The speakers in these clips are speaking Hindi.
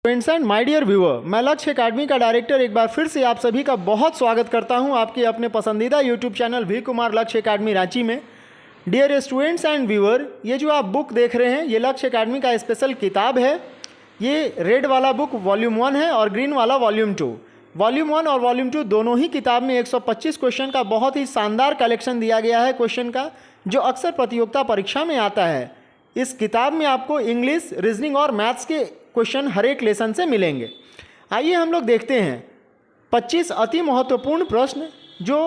Friends and my dear viewer, मैं लक्ष्य एकेडमी का डायरेक्टर एक बार फिर से आप सभी का बहुत स्वागत करता हूं आपके अपने पसंदीदा यूट्यूब चैनल वी कुमार लक्ष्य एकेडमी रांची में। डियर स्टूडेंट्स एंड व्यूअर, ये जो आप बुक देख रहे हैं ये लक्ष्य एकेडमी का स्पेशल किताब है। ये रेड वाला बुक वॉल्यूम 1 है और ग्रीन वाला वॉल्यूम 2। वॉल्यूम 1 और वॉल्यूम 2 दोनों ही किताब में 125 क्वेश्चन का बहुत ही शानदार कलेक्शन दिया गया है क्वेश्चन का, जो अक्सर प्रतियोगिता परीक्षा में आता है। इस किताब में आपको इंग्लिश, रीजनिंग और मैथ्स के क्वेश्चन हर एक लेसन से मिलेंगे। आइए हम लोग देखते हैं 25 अति महत्वपूर्ण प्रश्न जो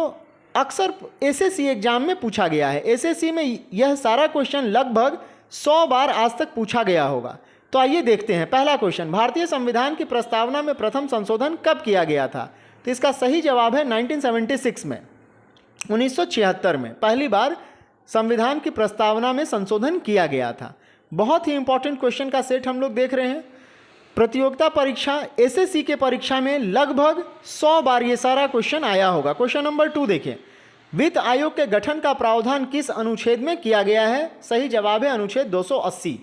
अक्सर एसएससी एग्जाम में पूछा गया है। एसएससी में यह सारा क्वेश्चन लगभग 100 बार आज तक पूछा गया होगा। तो आइए देखते हैं। पहला क्वेश्चन, भारतीय संविधान की प्रस्तावना में प्रथम संशोधन कब किया गया था? तो इसका सही जवाब है 1976 में, 1976 में पहली बार संविधान की प्रस्तावना में संशोधन किया गया था। बहुत ही इंपॉर्टेंट क्वेश्चन का सेट हम लोग देख रहे हैं। प्रतियोगिता परीक्षा एसएससी के परीक्षा में लगभग 100 बार ये सारा क्वेश्चन आया होगा। क्वेश्चन नंबर 2 देखिए, वित्त आयोग के गठन का प्रावधान किस अनुच्छेद में किया गया है? सही जवाब है अनुच्छेद 280।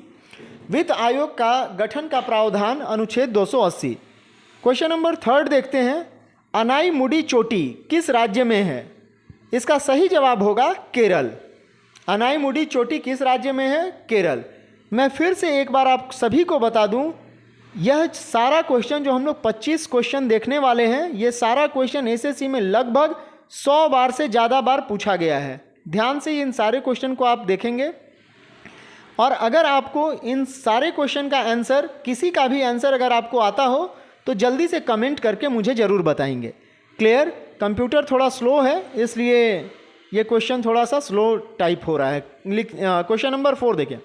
वित्त आयोग का गठन का प्रावधान अनुच्छेद 280। क्वेश्चन नंबर 3 देखते हैं, अनाईमुडी चोटी किस राज्य में है? इसका सही जवाब होगा केरल। अनाईमुडी चोटी किस राज्य में है? केरल। मैं फिर से एक बार आप सभी को बता दूं, यह सारा क्वेश्चन जो हम लोग 25 क्वेश्चन देखने वाले हैं, ये सारा क्वेश्चन एसएससी में लगभग 100 बार से ज़्यादा बार पूछा गया है। ध्यान से इन सारे क्वेश्चन को आप देखेंगे और अगर आपको इन सारे क्वेश्चन का आंसर, किसी का भी आंसर अगर आपको आता हो तो जल्दी से कमेंट करके मुझे ज़रूर बताएंगे। क्लियर? कंप्यूटर थोड़ा स्लो है इसलिए ये क्वेश्चन थोड़ा सा स्लो टाइप हो रहा है। क्वेश्चन नंबर 4 देखिए,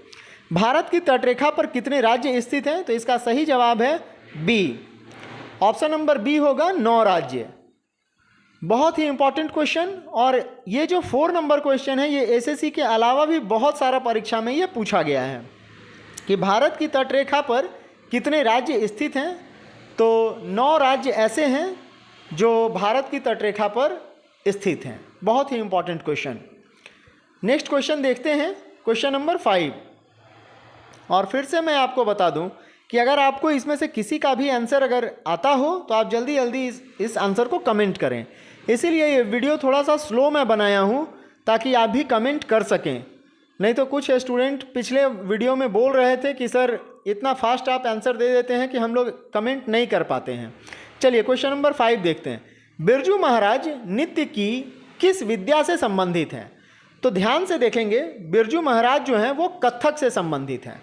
भारत की तटरेखा पर कितने राज्य स्थित हैं? तो इसका सही जवाब है बी। ऑप्शन नंबर बी होगा 9 राज्य। बहुत ही इंपॉर्टेंट क्वेश्चन। और ये जो 4 नंबर क्वेश्चन है ये एसएससी के अलावा भी बहुत सारा परीक्षा में ये पूछा गया है कि भारत की तटरेखा पर कितने राज्य स्थित हैं। तो 9 राज्य ऐसे हैं जो भारत की तटरेखा पर स्थित हैं। बहुत ही इंपॉर्टेंट क्वेश्चन। नेक्स्ट क्वेश्चन देखते हैं, क्वेश्चन नंबर 5। और फिर से मैं आपको बता दूं कि अगर आपको इसमें से किसी का भी आंसर अगर आता हो तो आप जल्दी जल्दी इस आंसर को कमेंट करें। इसीलिए ये वीडियो थोड़ा सा स्लो मैं बनाया हूं ताकि आप भी कमेंट कर सकें। नहीं तो कुछ स्टूडेंट पिछले वीडियो में बोल रहे थे कि सर इतना फास्ट आप आंसर दे देते हैं कि हम लोग कमेंट नहीं कर पाते हैं। चलिए क्वेश्चन नंबर 5 देखते हैं। बिरजू महाराज नृत्य की किस विद्या से संबंधित हैं? तो ध्यान से देखेंगे, बिरजू महाराज जो हैं वो कथक से संबंधित हैं।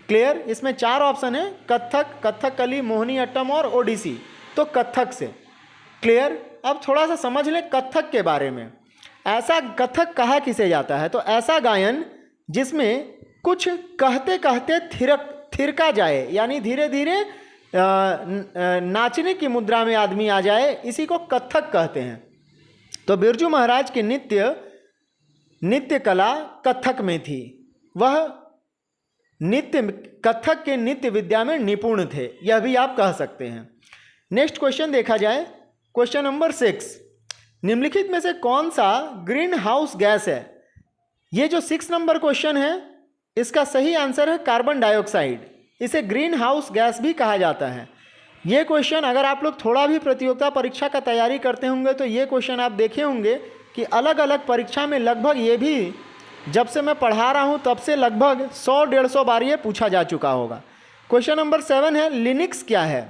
क्लियर? इसमें 4 ऑप्शन है, कथक, कथकली, मोहिनीअट्टम और ओडिसी। तो कथक से। क्लियर? अब थोड़ा सा समझ लें कथक के बारे में। ऐसा कथक कहा किसे जाता है? तो ऐसा गायन जिसमें कुछ कहते कहते थिरका जाए, यानी धीरे धीरे नाचने की मुद्रा में आदमी आ जाए, इसी को कथक कहते हैं। तो बिरजू महाराज की नृत्य कला कथक में थी। वह कथक के नृत्य विद्या में निपुण थे, यह भी आप कह सकते हैं। नेक्स्ट क्वेश्चन देखा जाए, क्वेश्चन नंबर 6। निम्नलिखित में से कौन सा ग्रीन हाउस गैस है? ये जो 6 नंबर क्वेश्चन है इसका सही आंसर है कार्बन डाइऑक्साइड। इसे ग्रीन हाउस गैस भी कहा जाता है। ये क्वेश्चन अगर आप लोग थोड़ा भी प्रतियोगिता परीक्षा का तैयारी करते होंगे तो ये क्वेश्चन आप देखे होंगे कि अलग अलग परीक्षा में लगभग ये भी, जब से मैं पढ़ा रहा हूँ तब से लगभग 100-150 बार ये पूछा जा चुका होगा। क्वेश्चन नंबर 7 है, लिनक्स क्या है?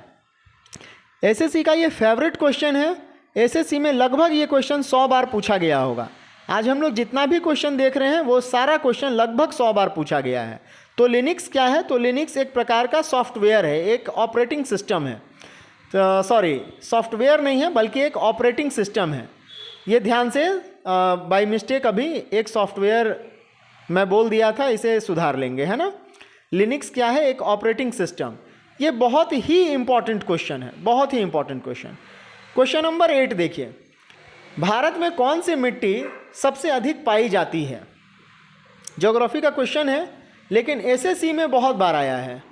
एसएससी का ये फेवरेट क्वेश्चन है। एसएससी में लगभग ये क्वेश्चन 100 बार पूछा गया होगा। आज हम लोग जितना भी क्वेश्चन देख रहे हैं वो सारा क्वेश्चन लगभग 100 बार पूछा गया है। तो लिनक्स क्या है? तो लिनक्स एक प्रकार का सॉफ्टवेयर है, एक ऑपरेटिंग सिस्टम है। तो सॉरी, सॉफ्टवेयर नहीं है बल्कि एक ऑपरेटिंग सिस्टम है। ये ध्यान से बाय मिस्टेक अभी एक सॉफ्टवेयर मैं बोल दिया था, इसे सुधार लेंगे, है ना। लिनक्स क्या है? एक ऑपरेटिंग सिस्टम। ये बहुत ही इंपॉर्टेंट क्वेश्चन है, बहुत ही इंपॉर्टेंट क्वेश्चन। क्वेश्चन नंबर 8 देखिए, भारत में कौन सी मिट्टी सबसे अधिक पाई जाती है? ज्योग्राफी का क्वेश्चन है लेकिन एसएससी में बहुत बार आया है।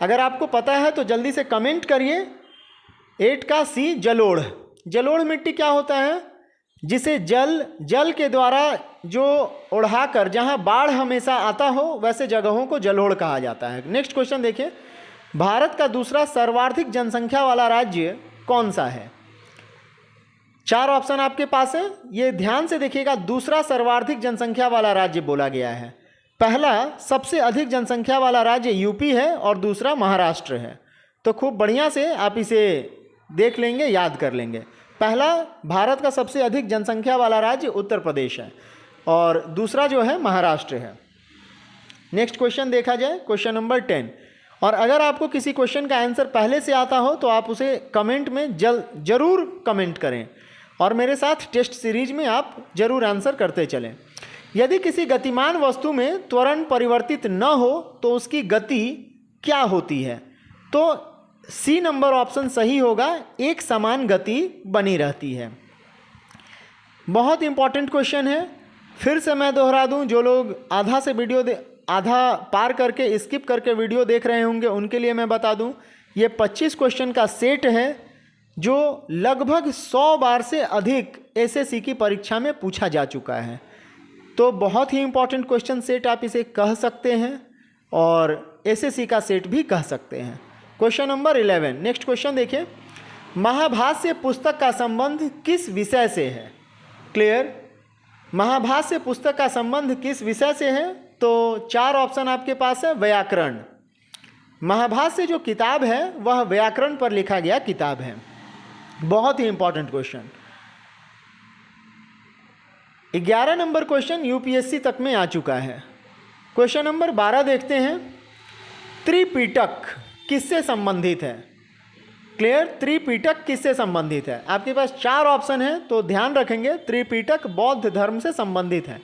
अगर आपको पता है तो जल्दी से कमेंट करिए। 8 का सी, जलोढ़। जलोढ़ मिट्टी क्या होता है? जिसे जल के द्वारा जो उड़ाकर, जहाँ बाढ़ हमेशा आता हो वैसे जगहों को जलोढ़ कहा जाता है। नेक्स्ट क्वेश्चन देखिए, भारत का दूसरा सर्वाधिक जनसंख्या वाला राज्य कौन सा है? 4 ऑप्शन आपके पास है, ये ध्यान से देखिएगा। दूसरा सर्वाधिक जनसंख्या वाला राज्य बोला गया है। पहला सबसे अधिक जनसंख्या वाला राज्य यूपी है और दूसरा महाराष्ट्र है। तो खूब बढ़िया से आप इसे देख लेंगे, याद कर लेंगे। पहला भारत का सबसे अधिक जनसंख्या वाला राज्य उत्तर प्रदेश है और दूसरा जो है महाराष्ट्र है। नेक्स्ट क्वेश्चन देखा जाए, क्वेश्चन नंबर 10। और अगर आपको किसी क्वेश्चन का आंसर पहले से आता हो तो आप उसे कमेंट में जरूर कमेंट करें और मेरे साथ टेस्ट सीरीज में आप जरूर आंसर करते चलें। यदि किसी गतिमान वस्तु में त्वरण परिवर्तित न हो तो उसकी गति क्या होती है? तो सी नंबर ऑप्शन सही होगा, एक समान गति बनी रहती है। बहुत इंपॉर्टेंट क्वेश्चन है, फिर से मैं दोहरा दूं, जो लोग आधा पार करके स्किप करके वीडियो देख रहे होंगे उनके लिए मैं बता दूं, ये 25 क्वेश्चन का सेट है जो लगभग 100 बार से अधिक एसएससी की परीक्षा में पूछा जा चुका है। तो बहुत ही इंपॉर्टेंट क्वेश्चन सेट आप इसे कह सकते हैं और एसएससी का सेट भी कह सकते हैं। क्वेश्चन नंबर 11, नेक्स्ट क्वेश्चन देखिए। महाभाष्य पुस्तक का संबंध किस विषय से है? क्लियर? महाभाष्य पुस्तक का संबंध किस विषय से है? तो 4 ऑप्शन आपके पास है। व्याकरण। महाभाष्य जो किताब है वह व्याकरण पर लिखा गया किताब है। बहुत ही important question. 11 number question UPSC तक में आ चुका है। क्वेश्चन नंबर 12 देखते हैं। त्रिपिटक किससे संबंधित है? क्लियर? त्रिपिटक किससे संबंधित है? आपके पास 4 ऑप्शन है तो ध्यान रखेंगे। त्रिपिटक बौद्ध धर्म से संबंधित है।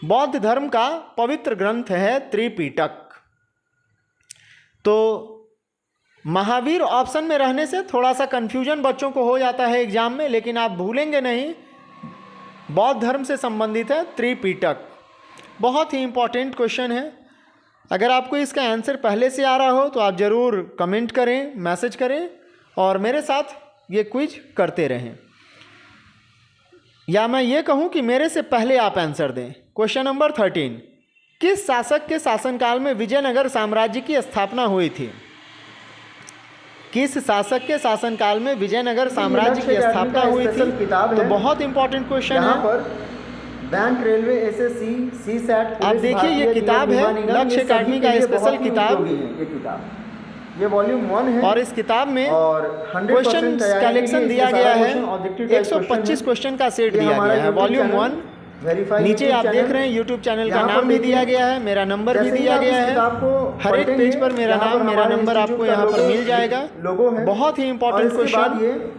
बौद्ध धर्म का पवित्र ग्रंथ है त्रिपिटक। तो महावीर ऑप्शन में रहने से थोड़ा सा कंफ्यूजन बच्चों को हो जाता है एग्जाम में, लेकिन आप भूलेंगे नहीं, बौद्ध धर्म से संबंधित है त्रिपिटक। बहुत ही इंपॉर्टेंट क्वेश्चन है। अगर आपको इसका आंसर पहले से आ रहा हो तो आप ज़रूर कमेंट करें, मैसेज करें और मेरे साथ ये क्विज करते रहें, या मैं ये कहूँ कि मेरे से पहले आप आंसर दें। क्वेश्चन नंबर 13, किस शासक के शासनकाल में विजयनगर साम्राज्य की स्थापना हुई थी? किस शासक के शासनकाल में विजयनगर साम्राज्य की स्थापना हुई थी? तो बहुत इंपॉर्टेंट क्वेश्चन है। बैंक, रेलवे, एसएससी, सीसैट, आप देखिए ये किताब है लक्ष्य अकेडमी का स्पेशल किताब, ये वॉल्यूम 1 है और इस किताब में क्वेश्चन कलेक्शन दिया गया है। 125 क्वेश्चन का सेट दिया गया है, वॉल्यूम 1। नीचे आप देख रहे हैं यूट्यूब चैनल का नाम भी दिया गया है, मेरा नंबर भी दिया गया है। हर एक पेज पर मेरा नाम, मेरा नंबर आपको यहाँ पर मिल जाएगा। बहुत ही इंपॉर्टेंट क्वेश्चन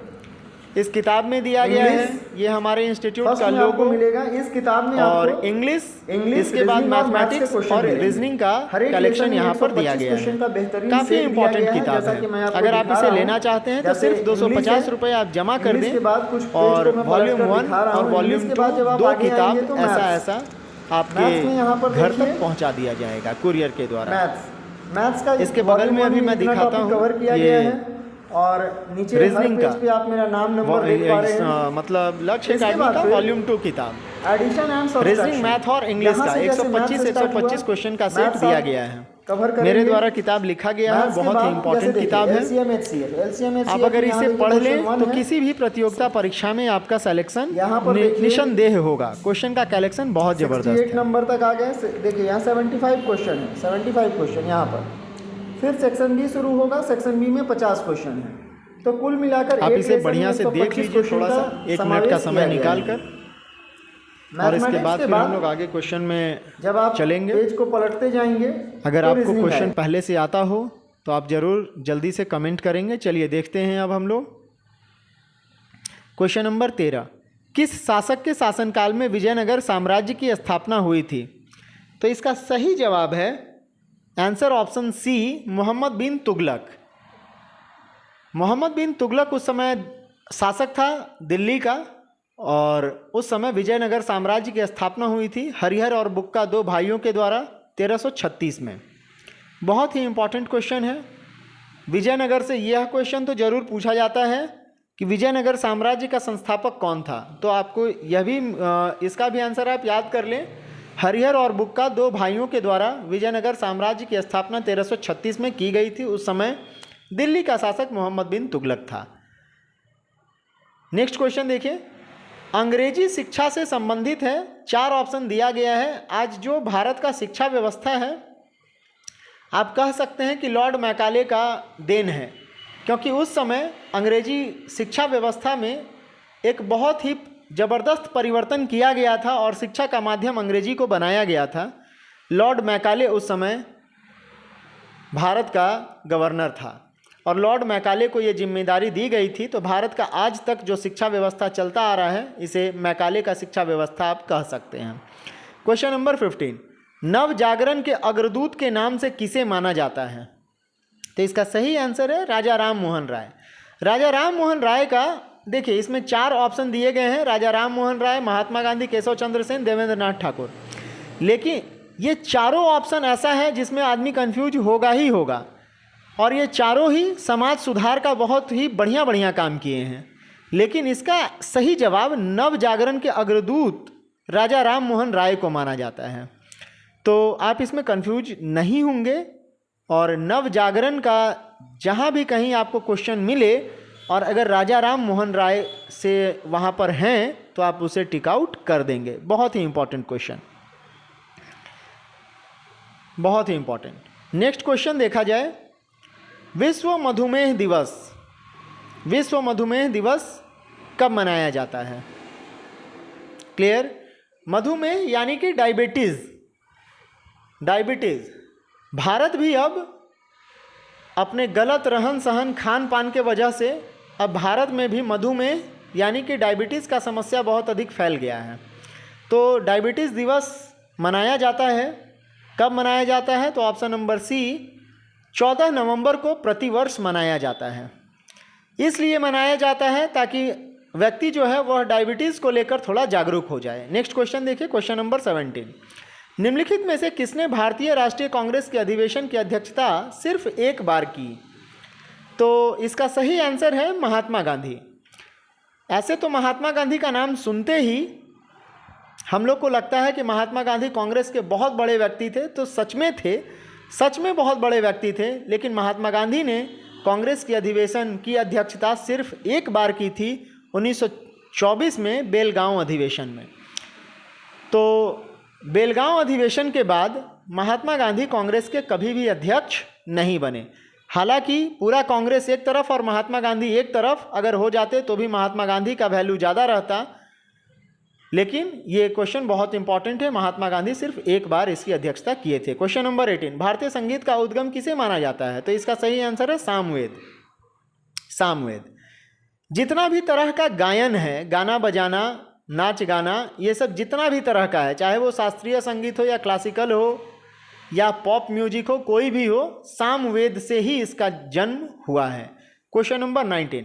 इस किताब में दिया गया है। ये हमारे इंस्टीट्यूट का लोगो मिलेगा इस किताब में, और इंग्लिश, इसके बाद मैथमेटिक्स और रीजनिंग का कलेक्शन यहाँ पर दिया गया है। काफ़ी इंपॉर्टेंट किताब है। अगर आप इसे लेना चाहते हैं तो सिर्फ 250 रुपये आप जमा कर दें और वॉल्यूम 1 और वॉल्यूम 2 दो किताब ऐसा आपके घर तक पहुँचा दिया जाएगा कुरियर के द्वारा। मैथ्स का इसके बगल में अभी मैं दिखाता हूँ, कवर किया गया है और नीचे रीजनिंग का पे आप मेरा नाम नंबर देख पा रहे हैं। मतलब लक्ष्य अकेडमी का वॉल्यूम 2 किताब, एडिशन एंड रीजनिंग, मैथ और इंग्लिश का 125 से 125 क्वेश्चन का सेट दिया गया है। मेरे द्वारा किताब लिखा गया है, बहुत ही इंपॉर्टेंट किताब है। आप अगर इसे पढ़ लें तो किसी भी प्रतियोगिता परीक्षा में आपका सिलेक्शन निसंदेह होगा। क्वेश्चन का कलेक्शन बहुत जबरदस्त है। 8 नंबर तक आ गए। देखिए यहाँ 75 क्वेश्चन है, 75 क्वेश्चन यहाँ पर। फिर सेक्शन बी शुरू होगा, सेक्शन बी में 50 क्वेश्चन है। तो कुल मिलाकर आप इसे बढ़िया से देख लीजिए थोड़ा सा, 1 मिनट का समय निकाल कर, और इसके बाद फिर हम लोग आगे क्वेश्चन में जब आप चलेंगे। पेज को पलटते जाएंगे, अगर आपको क्वेश्चन पहले से आता हो तो आप जरूर जल्दी से कमेंट करेंगे। चलिए देखते हैं अब हम लोग क्वेश्चन नंबर 13, किस शासक के शासनकाल में विजयनगर साम्राज्य की स्थापना हुई थी? तो इसका सही जवाब है आंसर ऑप्शन सी, मोहम्मद बिन तुगलक। मोहम्मद बिन तुगलक उस समय शासक था दिल्ली का और उस समय विजयनगर साम्राज्य की स्थापना हुई थी हरिहर और बुक्का 2 भाइयों के द्वारा 1336 में। बहुत ही इंपॉर्टेंट क्वेश्चन है। विजयनगर से यह क्वेश्चन तो जरूर पूछा जाता है कि विजयनगर साम्राज्य का संस्थापक कौन था। तो आपको यह भी इसका भी आंसर आप याद कर लें। हरिहर और बुक्का दो भाइयों के द्वारा विजयनगर साम्राज्य की स्थापना 1336 में की गई थी। उस समय दिल्ली का शासक मोहम्मद बिन तुगलक था। नेक्स्ट क्वेश्चन देखिए, अंग्रेजी शिक्षा से संबंधित है, 4 ऑप्शन दिया गया है। आज जो भारत का शिक्षा व्यवस्था है, आप कह सकते हैं कि लॉर्ड मैकाले का देन है, क्योंकि उस समय अंग्रेजी शिक्षा व्यवस्था में एक बहुत ही ज़बरदस्त परिवर्तन किया गया था और शिक्षा का माध्यम अंग्रेजी को बनाया गया था। लॉर्ड मैकाले उस समय भारत का गवर्नर था और लॉर्ड मैकाले को ये जिम्मेदारी दी गई थी। तो भारत का आज तक जो शिक्षा व्यवस्था चलता आ रहा है, इसे मैकाले का शिक्षा व्यवस्था आप कह सकते हैं। क्वेश्चन नंबर 15, नव जागरण के अग्रदूत के नाम से किसे माना जाता है? तो इसका सही आंसर है राजा राम मोहन राय। राजा राम मोहन राय का देखिए, इसमें 4 ऑप्शन दिए गए हैं, राजा राम मोहन राय, महात्मा गांधी, केशव चंद्र सेन, देवेंद्र नाथ ठाकुर। लेकिन ये चारों ऑप्शन ऐसा है जिसमें आदमी कंफ्यूज होगा ही होगा, और ये चारों ही समाज सुधार का बहुत ही बढ़िया काम किए हैं। लेकिन इसका सही जवाब नव जागरण के अग्रदूत राजा राम मोहन राय को माना जाता है। तो आप इसमें कंफ्यूज नहीं होंगे, और नव जागरण का जहाँ भी कहीं आपको क्वेश्चन मिले और अगर राजा राम मोहन राय से वहाँ पर हैं तो आप उसे टिक आउट कर देंगे। बहुत ही इंपॉर्टेंट क्वेश्चन, बहुत ही इंपॉर्टेंट। नेक्स्ट क्वेश्चन देखा जाए, विश्व मधुमेह दिवस, विश्व मधुमेह दिवस कब मनाया जाता है? क्लियर, मधुमेह यानी कि डायबिटीज़, डायबिटीज़। भारत भी अब अपने गलत रहन सहन खान पान के वजह से अब भारत में भी मधुमेह यानी कि डायबिटीज़ का समस्या बहुत अधिक फैल गया है। तो डायबिटीज़ दिवस मनाया जाता है। कब मनाया जाता है? तो ऑप्शन नंबर सी, 14 नवंबर को प्रतिवर्ष मनाया जाता है। इसलिए मनाया जाता है ताकि व्यक्ति जो है वह डायबिटीज़ को लेकर थोड़ा जागरूक हो जाए। नेक्स्ट क्वेश्चन देखिए, क्वेश्चन नंबर 17, निम्नलिखित में से किसने भारतीय राष्ट्रीय कांग्रेस के अधिवेशन की अध्यक्षता सिर्फ एक बार की? तो इसका सही आंसर है महात्मा गांधी। ऐसे तो महात्मा गांधी का नाम सुनते ही हम लोग को लगता है कि महात्मा गांधी कांग्रेस के बहुत बड़े व्यक्ति थे, तो सच में थे, सच में बहुत बड़े व्यक्ति थे। लेकिन महात्मा गांधी ने कांग्रेस की अधिवेशन की अध्यक्षता सिर्फ एक बार की थी, 1924 में बेलगांव अधिवेशन में। तो बेलगांव अधिवेशन के बाद महात्मा गांधी कांग्रेस के कभी भी अध्यक्ष नहीं बने। हालांकि पूरा कांग्रेस एक तरफ और महात्मा गांधी एक तरफ अगर हो जाते तो भी महात्मा गांधी का वैल्यू ज़्यादा रहता। लेकिन ये क्वेश्चन बहुत इंपॉर्टेंट है, महात्मा गांधी सिर्फ एक बार इसकी अध्यक्षता किए थे। क्वेश्चन नंबर 18, भारतीय संगीत का उद्गम किसे माना जाता है? तो इसका सही आंसर है सामवेद। सामवेद। जितना भी तरह का गायन है, गाना बजाना, नाच गाना, ये सब जितना भी तरह का है, चाहे वो शास्त्रीय संगीत हो या क्लासिकल हो या पॉप म्यूजिक हो, कोई भी हो, सामवेद से ही इसका जन्म हुआ है। क्वेश्चन नंबर 19,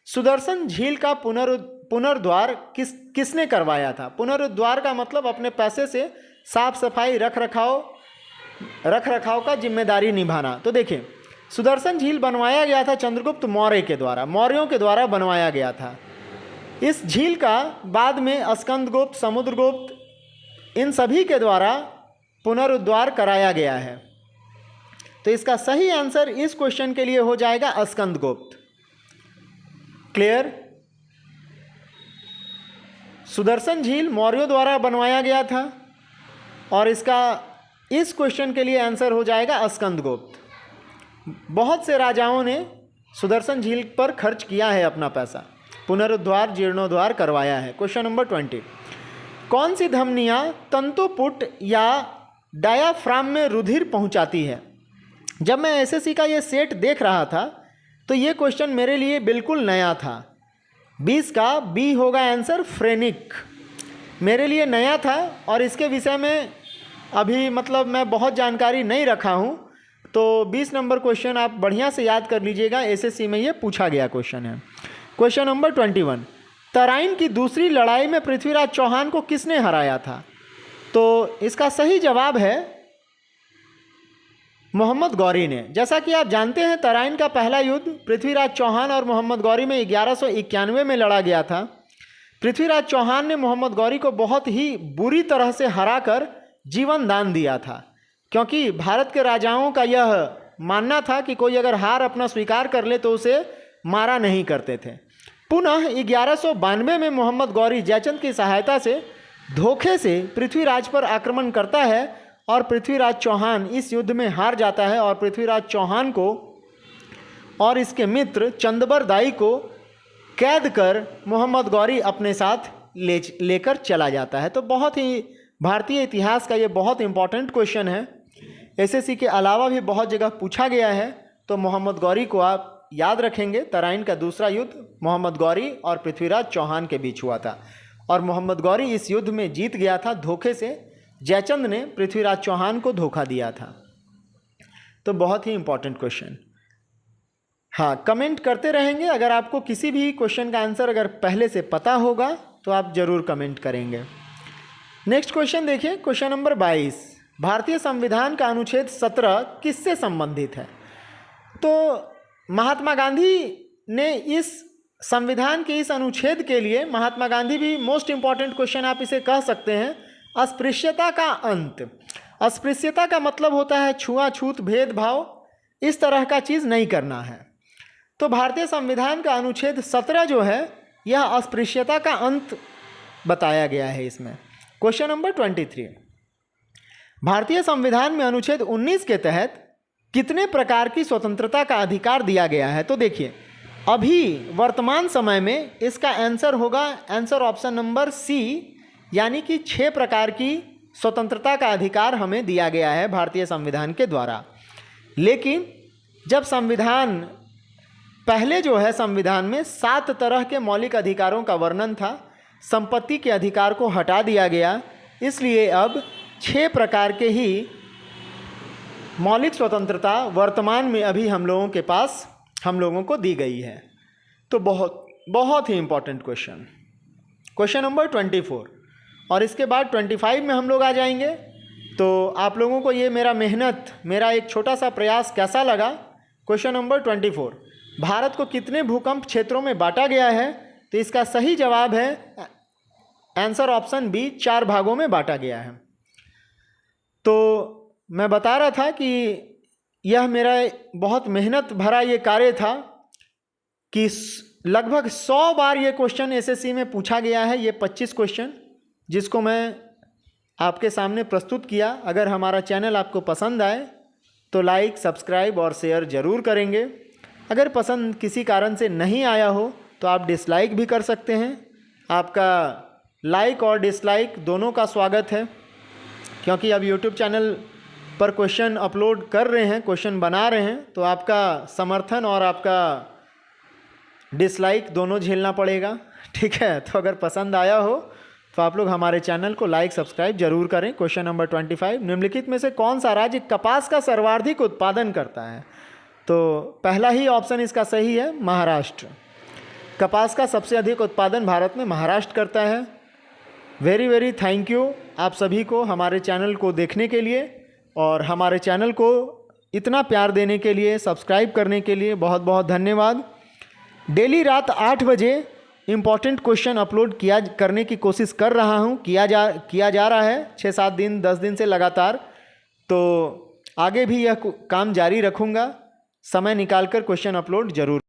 सुदर्शन झील का पुनरुद्धार किसने करवाया था? पुनरुद्धार का मतलब अपने पैसे से साफ सफाई रख रखाव का जिम्मेदारी निभाना। तो देखिए, सुदर्शन झील बनवाया गया था चंद्रगुप्त मौर्य के द्वारा, मौर्यों के द्वारा बनवाया गया था। इस झील का बाद में स्कंदगुप्त, समुद्रगुप्त, इन सभी के द्वारा पुनरुद्धार कराया गया है। तो इसका सही आंसर इस क्वेश्चन के लिए हो जाएगा स्कंदगुप्त। क्लियर? सुदर्शन झील मौर्यों द्वारा बनवाया गया था और इसका इस क्वेश्चन के लिए आंसर हो जाएगा स्कंदगुप्त। बहुत से राजाओं ने सुदर्शन झील पर खर्च किया है अपना पैसा, पुनरुद्धार जीर्णोद्धार करवाया है। क्वेश्चन नंबर 20, कौन सी धमनियाँ तंतुपुट या डायाफ्राम में रुधिर पहुंचाती है? जब मैं एसएससी का ये सेट देख रहा था तो ये क्वेश्चन मेरे लिए बिल्कुल नया था। 20 का बी होगा आंसर, फ्रेनिक, मेरे लिए नया था और इसके विषय में अभी मतलब मैं बहुत जानकारी नहीं रखा हूँ। तो 20 नंबर क्वेश्चन आप बढ़िया से याद कर लीजिएगा, एसएससी में ये पूछा गया क्वेश्चन है। क्वेश्चन नंबर 21, तराइन की दूसरी लड़ाई में पृथ्वीराज चौहान को किसने हराया था? तो इसका सही जवाब है मोहम्मद गौरी ने। जैसा कि आप जानते हैं, तराइन का पहला युद्ध पृथ्वीराज चौहान और मोहम्मद गौरी में 1191 में लड़ा गया था। पृथ्वीराज चौहान ने मोहम्मद गौरी को बहुत ही बुरी तरह से हराकर जीवन दान दिया था, क्योंकि भारत के राजाओं का यह मानना था कि कोई अगर हार अपना स्वीकार कर ले तो उसे मारा नहीं करते थे। पुनः 1192 में मोहम्मद गौरी जयचंद की सहायता से धोखे से पृथ्वीराज पर आक्रमण करता है और पृथ्वीराज चौहान इस युद्ध में हार जाता है और पृथ्वीराज चौहान को और इसके मित्र चंदबर दाई को कैद कर मोहम्मद गौरी अपने साथ लेकर चला जाता है। तो बहुत ही भारतीय इतिहास का ये बहुत इंपॉर्टेंट क्वेश्चन है। एसएससी के अलावा भी बहुत जगह पूछा गया है, तो मोहम्मद गौरी को आप याद रखेंगे। तराइन का दूसरा युद्ध मोहम्मद गौरी और पृथ्वीराज चौहान के बीच हुआ था और मोहम्मद गौरी इस युद्ध में जीत गया था। धोखे से जयचंद ने पृथ्वीराज चौहान को धोखा दिया था। तो बहुत ही इंपॉर्टेंट क्वेश्चन। हाँ, कमेंट करते रहेंगे। अगर आपको किसी भी क्वेश्चन का आंसर अगर पहले से पता होगा तो आप ज़रूर कमेंट करेंगे। नेक्स्ट क्वेश्चन देखिए, क्वेश्चन नंबर 22। भारतीय संविधान का अनुच्छेद 17 किससे संबंधित है? तो महात्मा गांधी ने इस संविधान के इस अनुच्छेद के लिए, महात्मा गांधी भी मोस्ट इम्पॉर्टेंट क्वेश्चन आप इसे कह सकते हैं, अस्पृश्यता का अंत। अस्पृश्यता का मतलब होता है छुआछूत, भेदभाव, इस तरह का चीज़ नहीं करना है। तो भारतीय संविधान का अनुच्छेद 17 जो है यह अस्पृश्यता का अंत बताया गया है इसमें। Question number 23। भारतीय संविधान में अनुच्छेद 19 के तहत कितने प्रकार की स्वतंत्रता का अधिकार दिया गया है? तो देखिए, अभी वर्तमान समय में इसका आंसर होगा आंसर ऑप्शन नंबर सी, यानी कि 6 प्रकार की स्वतंत्रता का अधिकार हमें दिया गया है भारतीय संविधान के द्वारा। लेकिन जब संविधान पहले जो है संविधान में 7 तरह के मौलिक अधिकारों का वर्णन था, संपत्ति के अधिकार को हटा दिया गया, इसलिए अब 6 प्रकार के ही मौलिक स्वतंत्रता वर्तमान में अभी हम लोगों के पास हम लोगों को दी गई है। तो बहुत ही इम्पोर्टेंट क्वेश्चन। क्वेश्चन नंबर 24 और इसके बाद 25 में हम लोग आ जाएंगे। तो आप लोगों को ये मेरा मेहनत, मेरा एक छोटा सा प्रयास कैसा लगा? क्वेश्चन नंबर 24, भारत को कितने भूकंप क्षेत्रों में बांटा गया है? तो इसका सही जवाब है आंसर ऑप्शन बी, 4 भागों में बांटा गया है। तो मैं बता रहा था कि यह मेरा बहुत मेहनत भरा ये कार्य था कि लगभग 100 बार ये क्वेश्चन एसएससी में पूछा गया है। ये 25 क्वेश्चन जिसको मैं आपके सामने प्रस्तुत किया। अगर हमारा चैनल आपको पसंद आए तो लाइक, सब्सक्राइब और शेयर ज़रूर करेंगे। अगर पसंद किसी कारण से नहीं आया हो तो आप डिसलाइक भी कर सकते हैं। आपका लाइक और डिसलाइक दोनों का स्वागत है, क्योंकि अब यूट्यूब चैनल पर क्वेश्चन अपलोड कर रहे हैं, क्वेश्चन बना रहे हैं, तो आपका समर्थन और आपका डिसलाइक दोनों झेलना पड़ेगा। ठीक है, तो अगर पसंद आया हो तो आप लोग हमारे चैनल को लाइक, सब्सक्राइब जरूर करें। क्वेश्चन नंबर 25, निम्नलिखित में से कौन सा राज्य कपास का सर्वाधिक उत्पादन करता है? तो पहला ही ऑप्शन इसका सही है, महाराष्ट्र। कपास का सबसे अधिक उत्पादन भारत में महाराष्ट्र करता है। वेरी थैंक यू आप सभी को हमारे चैनल को देखने के लिए और हमारे चैनल को इतना प्यार देने के लिए, सब्सक्राइब करने के लिए बहुत बहुत धन्यवाद। डेली रात 8 बजे इम्पॉर्टेंट क्वेश्चन अपलोड करने की कोशिश कर रहा हूँ, किया जा रहा है 6-7 दिन 10 दिन से लगातार। तो आगे भी यह काम जारी रखूँगा। समय निकालकर क्वेश्चन अपलोड जरूर